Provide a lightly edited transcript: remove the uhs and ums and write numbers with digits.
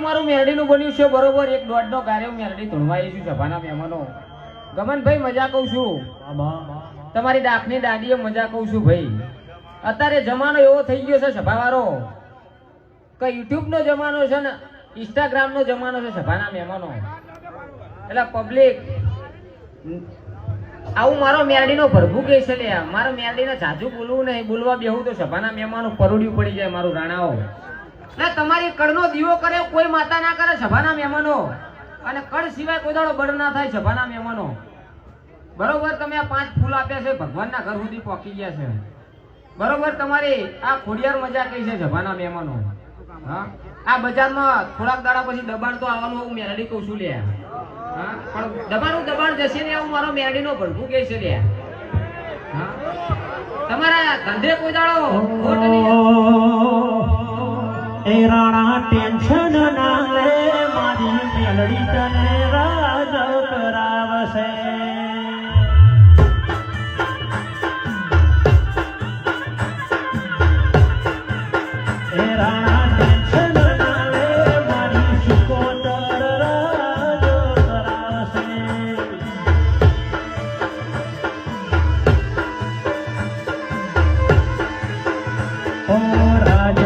મારું મેરડીનું બન્યું છે બરોબર. એક દોઢનો કાર્ય મેરડી ધૂણવાઈ છું સભાના મહેમાનો. ગમનભાઈ મજા કહું છું, તમારી ડાકની દાડીએ મજા કહું છું ભાઈ. અત્યારે જમાનો એવો થઈ ગયો છે સભાવાળો કે યુટ્યુબ નો જમાનો છે ને ઇન્સ્ટાગ્રામ નો જમાનો છે સભાના મહેમાનો. એટલે પબ્લિક આવું મારો મેરડીનો ભરભૂ કે છે લ્યા. મારો મેરડીને જાજુ બોલવું નહીં, બોલવા બેહું તો સભાના મહેમાનો પરોડિયું પડી જાય મારું રાણાઓ. એટલે તમારી કળનો દીવો કરે કોઈ માતા ના કરે સભાના મહેમાનો, અને કળ સિવાય કોઈ દાડો બળ ના થાય સભાના મહેમાનો. બરોબર, તમે આ 5 ફૂલ આપ્યા છે ભગવાનના ઘર સુધી પહોંચી ગયા છે બરોબર. તમારી આ ખોડિયાર મજા કઈ છે સભાના મહેમાનો. હા, આ બજારમાં થોડાક દાડા પછી દબાણ તો આવવાનું હું મેરડી કહું છું લ્યા. હા, પણ દબાણ જશે ને આવું મારો મેરડીનો ભરભૂ કે છે લ્યા. હા, તમારા ધંધે કોઈ દાડો ખોટ નહીં. એ રાણા ટેન્શન ના લે, મારી મેલડી તને રાજ કરાવશે. એ રાણા ટેન્શન ના લે, મારી સુકોતર રાજ કરાવશે. ઓ રાજ